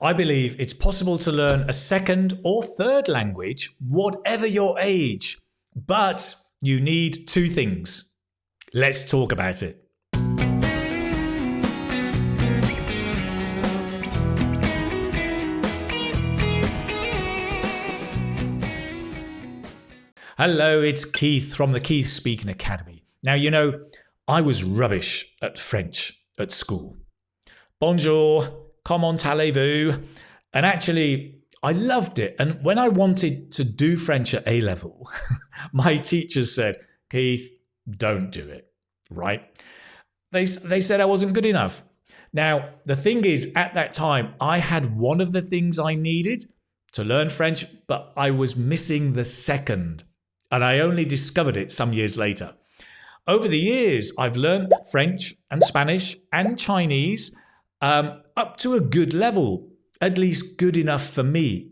I believe it's possible to learn a second or third language, whatever your age, but you need two things. Let's talk about it. Hello, it's Keith from the Keith Speaking Academy. Now, you know, I was rubbish at French at school. Bonjour, comment allez-vous? And actually, I loved it. And when I wanted to do French at A-level, my teachers said, Keith, don't do it, right? They said I wasn't good enough. Now, the thing is, at that time, I had one of the things I needed to learn French, but I was missing the second. And I only discovered it some years later. Over the years, I've learned French and Spanish and Chinese up to a good level, at least good enough for me.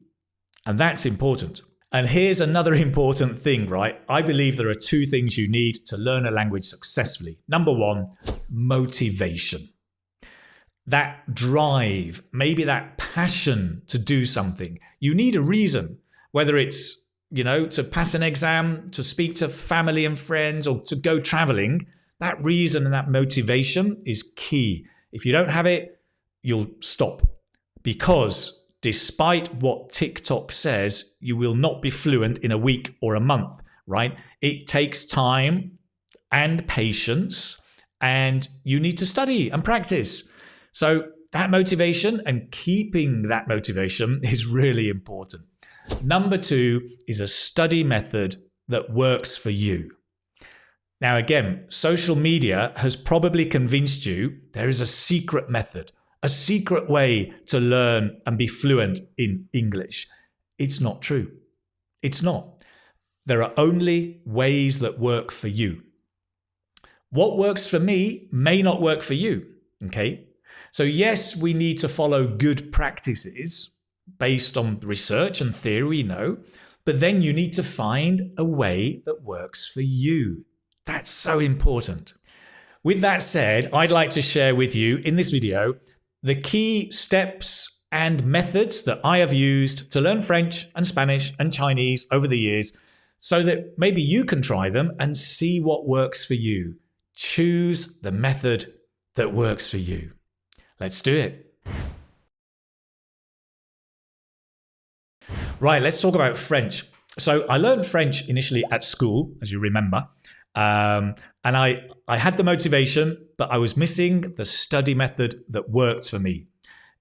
And that's important. And here's another important thing, right? I believe there are two things you need to learn a language successfully. Number one, motivation. That drive, maybe that passion to do something. You need a reason, whether it's to pass an exam, to speak to family and friends, or to go traveling. That reason and that motivation is key. If you don't have it, you'll stop. Because despite what TikTok says, you will not be fluent in a week or a month, right? It takes time and patience, and you need to study and practice. So that motivation and keeping that motivation is really important. Number two is a study method that works for you. Now, again, social media has probably convinced you there is a secret method, a secret way to learn and be fluent in English. It's not true. It's not. There are only ways that work for you. What works for me may not work for you, okay? So yes, we need to follow good practices based on research and theory, but then you need to find a way that works for you. That's so important. With that said, I'd like to share with you in this video the key steps and methods that I have used to learn French and Spanish and Chinese over the years, so that maybe you can try them and see what works for you. Choose the method that works for you. Let's do it. Right, let's talk about French. So I learned French initially at school, as you remember, and I had the motivation, but I was missing the study method that worked for me.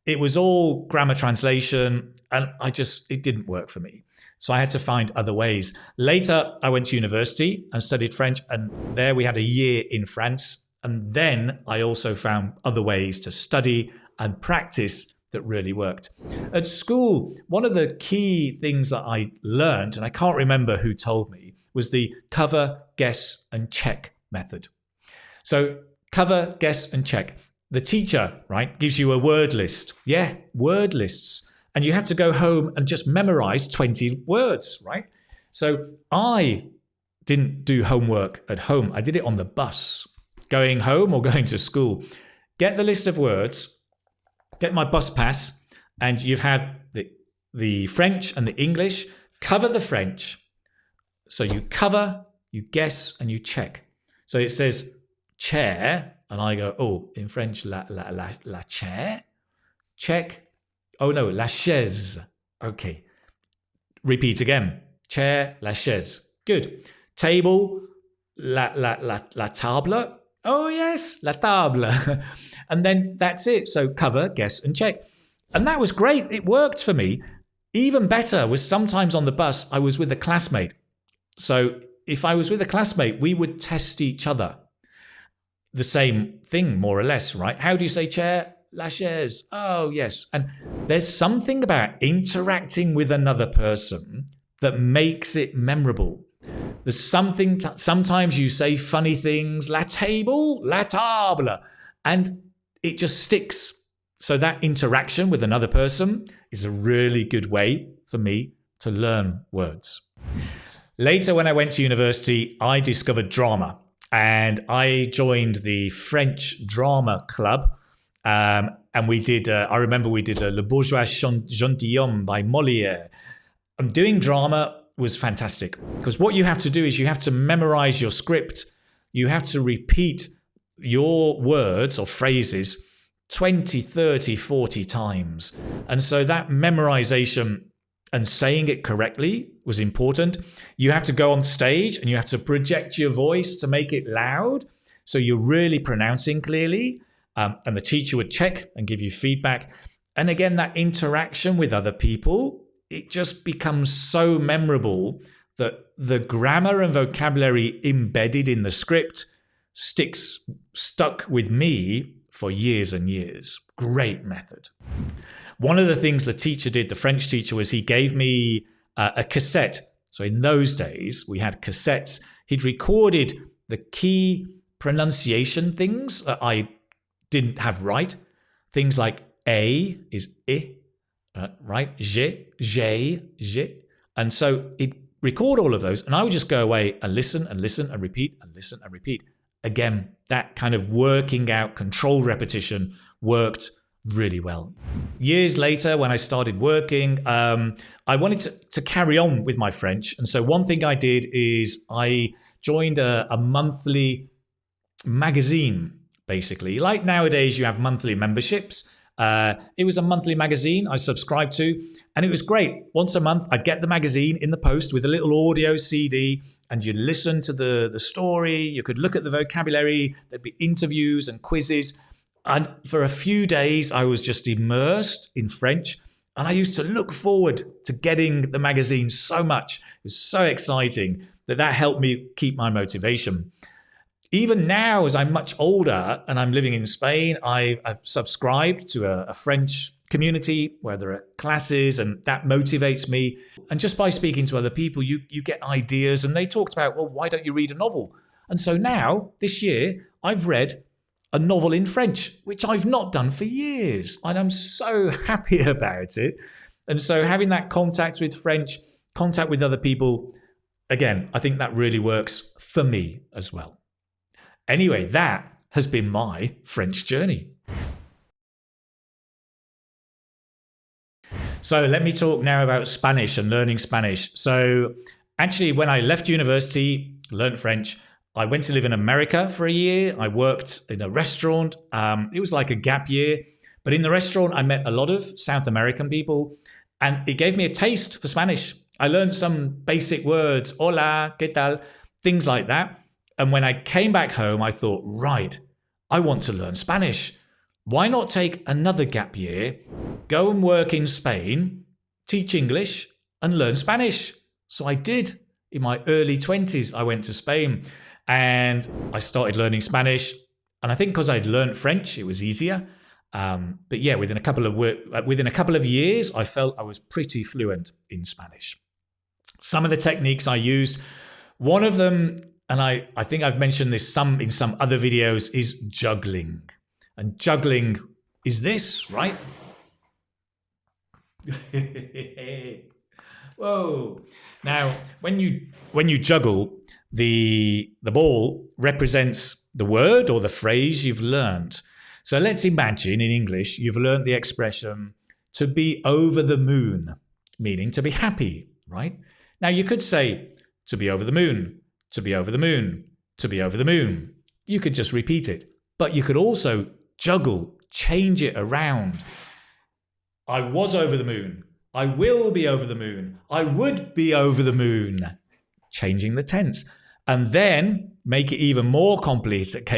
It was all grammar translation, and it didn't work for me. So I had to find other ways. Later, I went to university and studied French, and there we had a year in France. And then I also found other ways to study and practice that really worked. At school, one of the key things that I learned, and I can't remember who told me, was the cover, guess, and check method. So cover, guess, and check. The teacher, right, gives you a word list. Yeah, word lists. And you have to go home and just memorize 20 words, right? So I didn't do homework at home. I did it on the bus, going home or going to school. Get the list of words, get my bus pass, and you've had the French and the English. Cover the French. So you cover, you guess, and you check. So it says chair, and I go, oh, in French, la chair. Check. Oh no, la chaise. Okay. Repeat again. Chair, la chaise. Good. Table, la table. Oh yes, la table. And then that's it. So cover, guess, and check. And that was great. It worked for me. Even better was sometimes on the bus, I was with a classmate. So if I was with a classmate, we would test each other. The same thing, more or less, right? How do you say chair? La chaise. Oh, yes. And there's something about interacting with another person that makes it memorable. There's something, sometimes you say funny things, la table, la table, and it just sticks. So that interaction with another person is a really good way for me to learn words. Later, when I went to university, I discovered drama, and I joined the French drama club. And And we did, I remember we did Le Bourgeois Gentilhomme by Molière. And doing drama was fantastic because what you have to do is you have to memorize your script. You have to repeat your words or phrases 20, 30, 40 times. And so that memorization and saying it correctly was important. You have to go on stage and you have to project your voice to make it loud. So you're really pronouncing clearly. And the teacher would check and give you feedback. And again, that interaction with other people, it just becomes so memorable that the grammar and vocabulary embedded in the script stuck with me for years and years. Great method. One of the things the teacher did, the French teacher, was he gave me a cassette. So in those days, we had cassettes. He'd recorded the key pronunciation things that I didn't have right. Things like A is I, right? Je, j'ai. And so he'd record all of those, and I would just go away and listen and listen and repeat and listen and repeat. Again, that kind of working out, controlled repetition worked really well. Years later, when I started working, I wanted to carry on with my French. And so one thing I did is I joined a monthly magazine, basically. Like nowadays, you have monthly memberships. It was a monthly magazine I subscribed to, and it was great. Once a month, I'd get the magazine in the post with a little audio CD, and you'd listen to the story. You could look at the vocabulary. There'd be interviews and quizzes. And for a few days, I was just immersed in French. And I used to look forward to getting the magazine so much. It was so exciting that helped me keep my motivation. Even now, as I'm much older and I'm living in Spain, I've subscribed to a French community where there are classes, and that motivates me. And just by speaking to other people, you get ideas, and they talked about, well, why don't you read a novel? And so now, this year, I've read a novel in French, which I've not done for years. And I'm so happy about it. And so having that contact with French, contact with other people, again, I think that really works for me as well. Anyway, that has been my French journey. So let me talk now about Spanish and learning Spanish. So actually, when I left university, learned French, I went to live in America for a year. I worked in a restaurant. It was like a gap year. But in the restaurant, I met a lot of South American people, and it gave me a taste for Spanish. I learned some basic words, hola, ¿qué tal? Things like that. And when I came back home, I thought, right, I want to learn Spanish. Why not take another gap year, go and work in Spain, teach English, and learn Spanish? So I did. In my early 20s, I went to Spain and I started learning Spanish. And I think because I'd learned French, it was easier. But yeah, within a couple of years, I felt I was pretty fluent in Spanish. Some of the techniques I used, one of them, and I think I've mentioned this in some other videos, is juggling. And juggling is this, right? Whoa. Now, when you juggle, the ball represents the word or the phrase you've learned. So let's imagine in English, you've learned the expression to be over the moon, meaning to be happy, right? Now you could say to be over the moon, to be over the moon, to be over the moon. You could just repeat it, but you could also juggle, change it around. I was over the moon. I will be over the moon. I would be over the moon. Changing the tense. And then make it even more complicated.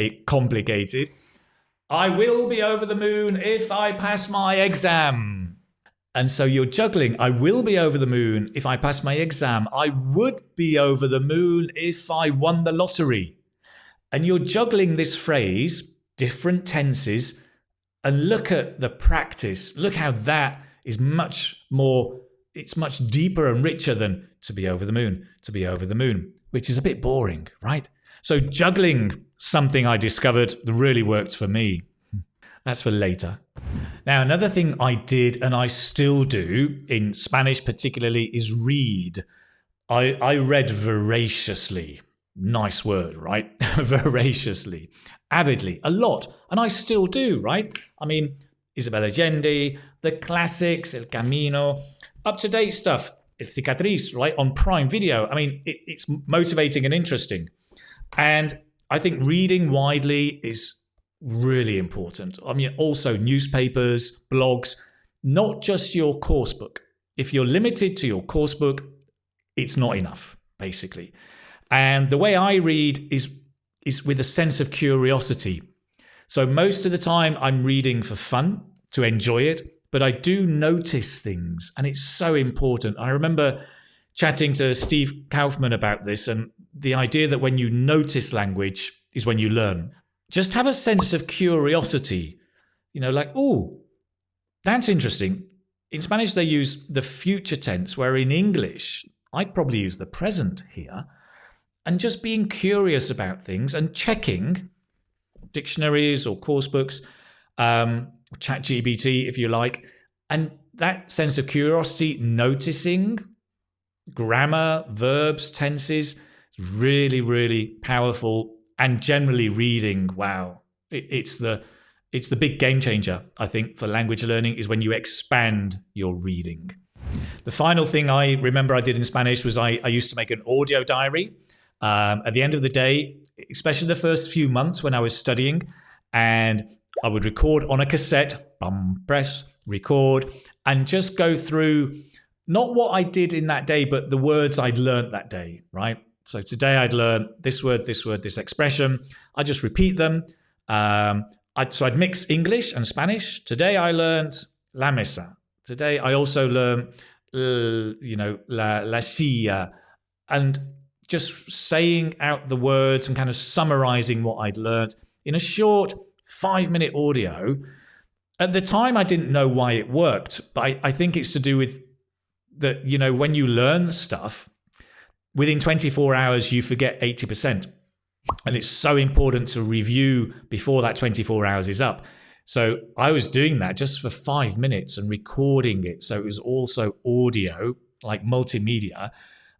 I will be over the moon if I pass my exam. And so you're juggling. I will be over the moon if I pass my exam. I would be over the moon if I won the lottery. And you're juggling this phrase, different tenses, and look at the practice. Look how that is much more, it's much deeper and richer than to be over the moon, which is a bit boring, right? So juggling, something I discovered that really worked for me. That's for later. Now, another thing I did and I still do in Spanish particularly is read. I read voraciously. Nice word, right? Voraciously. Avidly. A lot. And I still do, right? I mean, Isabel Allende, the classics, El Camino, up-to-date stuff, El Cicatriz, right, on Prime Video. I mean, it's motivating and interesting. And I think reading widely is really important. I mean, also newspapers, blogs, not just your course book. If you're limited to your course book, it's not enough, basically. And the way I read is with a sense of curiosity. So most of the time I'm reading for fun, to enjoy it, but I do notice things, and it's so important. I remember chatting to Steve Kaufman about this, and the idea that when you notice language is when you learn. Just have a sense of curiosity, like, oh, that's interesting. In Spanish, they use the future tense, where in English, I'd probably use the present here. And just being curious about things and checking dictionaries or course books, ChatGPT, if you like, and that sense of curiosity, noticing grammar, verbs, tenses, is really, really powerful. And generally reading, wow, it's the big game changer, I think, for language learning, is when you expand your reading. The final thing I remember I did in Spanish was I used to make an audio diary. At the end of the day, especially the first few months when I was studying, and I would record on a cassette, press, record, and just go through not what I did in that day, but the words I'd learned that day, right? So today I'd learned this word, this expression. I just repeat them. So I'd mix English and Spanish. Today I learned la mesa. Today I also learned, la silla. And just saying out the words and kind of summarizing what I'd learned in a short 5-minute audio. At the time, I didn't know why it worked, but I think it's to do with that, when you learn stuff, within 24 hours, you forget 80%. And it's so important to review before that 24 hours is up. So I was doing that just for 5 minutes and recording it. So it was also audio, like multimedia.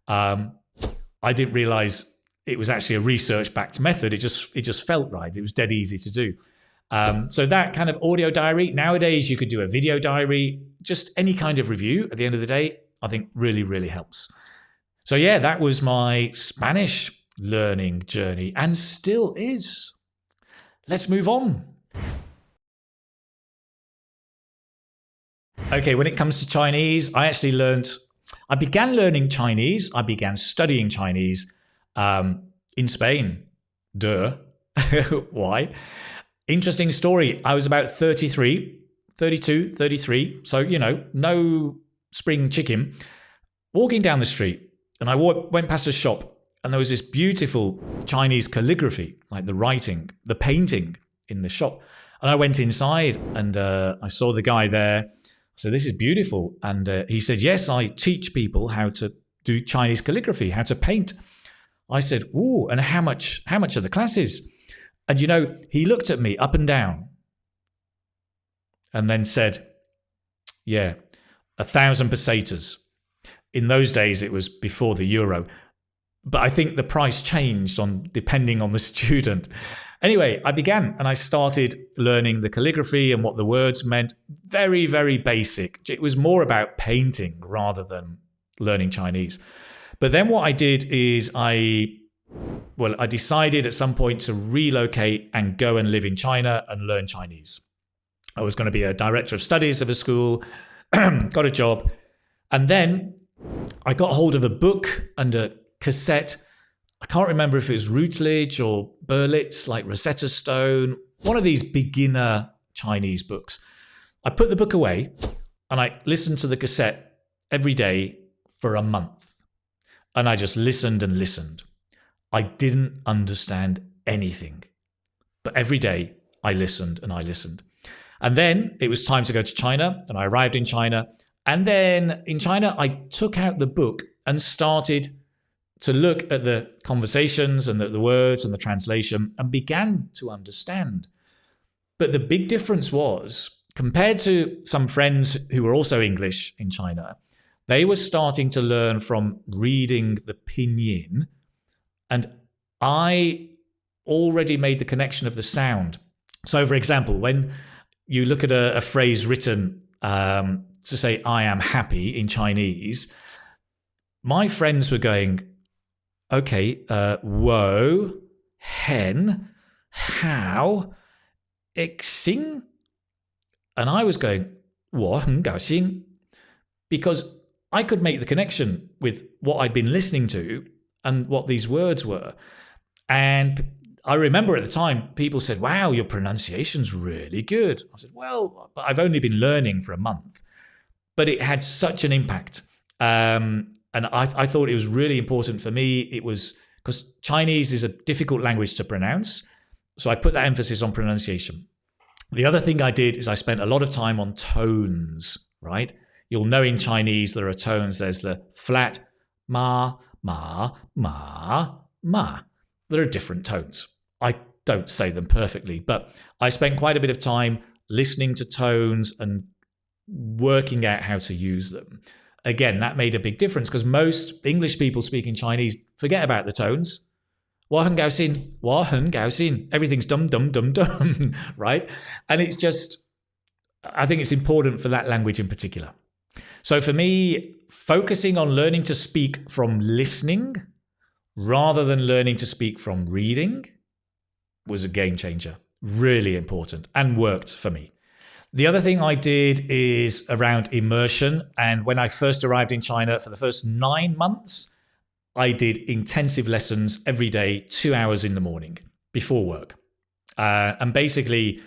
I didn't realize it was actually a research-backed method. It just felt right. It was dead easy to do. So that kind of audio diary, nowadays you could do a video diary, just any kind of review at the end of the day, I think really, really helps. So yeah, that was my Spanish learning journey, and still is. Let's move on. Okay, when it comes to Chinese, I began learning Chinese. I began studying Chinese in Spain. Duh. Why? Interesting story. I was about 32, 33. So, no spring chicken. Walking down the street, and I went past a shop, and there was this beautiful Chinese calligraphy, like the writing, the painting in the shop. And I went inside, and I saw the guy there. So this is beautiful. And he said, yes, I teach people how to do Chinese calligraphy, how to paint. I said, ooh, and how much are the classes? And he looked at me up and down and then said, yeah, 1,000 pesetas. In those days, it was before the euro. But I think the price changed depending on the student. Anyway, I began and I started learning the calligraphy and what the words meant. Very, very basic. It was more about painting rather than learning Chinese. But then what I did is I decided at some point to relocate and go and live in China and learn Chinese. I was going to be a director of studies of a school, got a job. And then I got hold of a book and a cassette. I can't remember if it was Routledge or Berlitz, like Rosetta Stone, one of these beginner Chinese books. I put the book away and I listened to the cassette every day for a month. And I just listened and listened. I didn't understand anything. But every day I listened and I listened. And then it was time to go to China, and I arrived in China. And then in China, I took out the book and started to look at the conversations and the words and the translation and began to understand. But the big difference was, compared to some friends who were also English in China, they were starting to learn from reading the pinyin. And I already made the connection of the sound. So, for example, when you look at a phrase written to say, I am happy in Chinese, my friends were going, okay, wo, hen, how, xing. And I was going, 我很高兴, because I could make the connection with what I'd been listening to and what these words were. And I remember at the time, people said, wow, your pronunciation's really good. I said, well, but I've only been learning for a month. But it had such an impact. And I thought it was really important for me. It was because Chinese is a difficult language to pronounce. So I put that emphasis on pronunciation. The other thing I did is I spent a lot of time on tones, right? You'll know in Chinese there are tones. There's the flat ma, ma, ma, ma. There are different tones. I don't say them perfectly, but I spent quite a bit of time listening to tones and working out how to use them. Again, that made a big difference because most English people speaking Chinese forget about the tones. 我很高兴, 我很高兴. Everything's dum, dum, dum, dum, right? And it's just, I think it's important for that language in particular. So for me, focusing on learning to speak from listening rather than learning to speak from reading was a game changer. Really important and worked for me. The other thing I did is around immersion. And when I first arrived in China for the first 9 months, I did intensive lessons every day, 2 hours in the morning before work. And basically,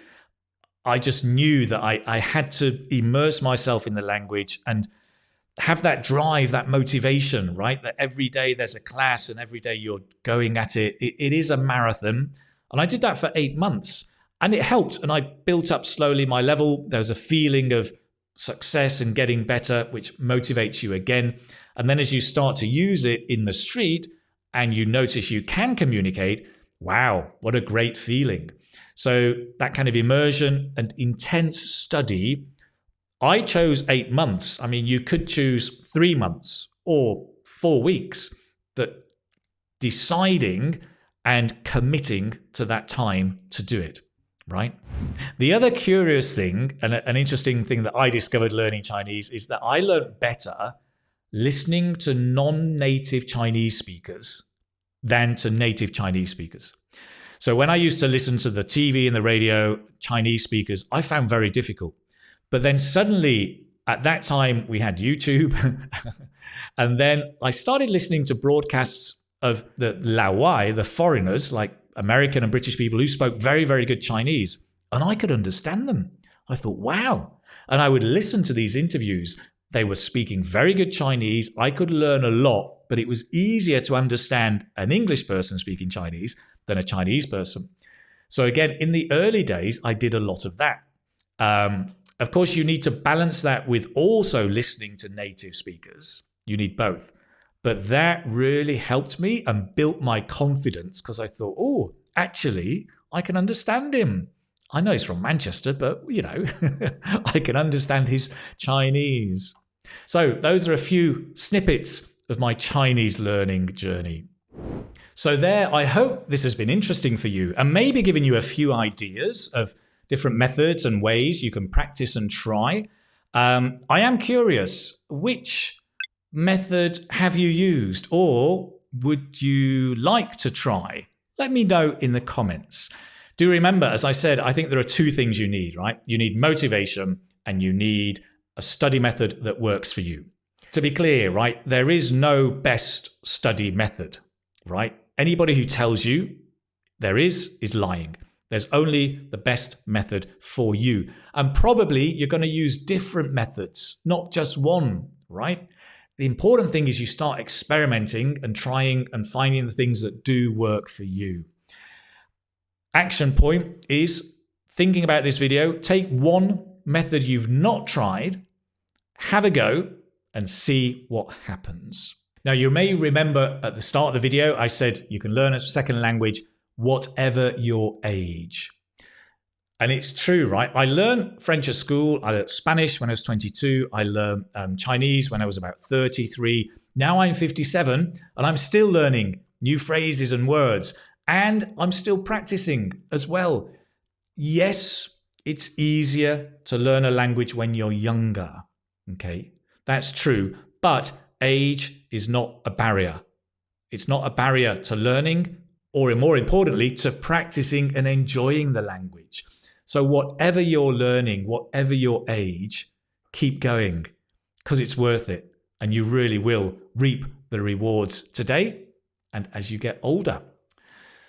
I just knew that I had to immerse myself in the language and have that drive, that motivation, right? That every day there's a class and every day you're going at it. It is a marathon. And I did that for 8 months. And it helped. And I built up slowly my level. There was a feeling of success and getting better, which motivates you again. And then as you start to use it in the street and you notice you can communicate, wow, what a great feeling. So that kind of immersion and intense study, I chose 8 months. I mean, you could choose 3 months or 4 weeks, but deciding and committing to that time to do it, right? The other curious thing and an interesting thing that I discovered learning Chinese is that I learned better listening to non-native Chinese speakers than to native Chinese speakers. So when I used to listen to the TV and the radio, Chinese speakers, I found very difficult. But then suddenly at that time we had YouTube and then I started listening to broadcasts of the Laowai, the foreigners, like American and British people who spoke very, very good Chinese. And I could understand them. I thought, wow. And I would listen to these interviews. They were speaking very good Chinese. I could learn a lot, but it was easier to understand an English person speaking Chinese than a Chinese person. So again, in the early days, I did a lot of that. Of course, you need to balance that with also listening to native speakers. You need both. But that really helped me and built my confidence because I thought, oh, actually, I can understand him. I know he's from Manchester, but, you know, I can understand his Chinese. So those are a few snippets of my Chinese learning journey. So there, I hope this has been interesting for you and maybe given you a few ideas of different methods and ways you can practice and try. I am curious, which method have you used or would you like to try? Let me know in the comments. Do remember, as I said, I think there are 2 things you need, right? You need motivation and you need a study method that works for you. To be clear, right, there is no best study method, right? Anybody who tells you there is lying. There's only the best method for you. And probably you're going to use different methods, not just one, right? The important thing is you start experimenting and trying and finding the things that do work for you. Action point is thinking about this video, take one method you've not tried, have a go and see what happens. Now you may remember at the start of the video, I said you can learn a second language whatever your age. And it's true, right? I learned French at school. I learned Spanish when I was 22. I learned Chinese when I was about 33. Now I'm 57 and I'm still learning new phrases and words. And I'm still practicing as well. Yes, It's easier to learn a language when you're younger. Okay, that's true. But age is not a barrier. It's not a barrier to learning, or more importantly, to practicing and enjoying the language. So whatever you're learning, whatever your age, keep going, because it's worth it. And you really will reap the rewards today and as you get older.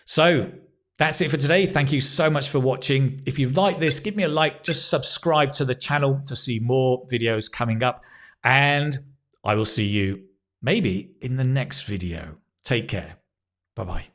So that's it for today. Thank you so much for watching. If you've liked this, give me a like. Just subscribe to the channel to see more videos coming up. And I will see you maybe in the next video. Take care. Bye-bye.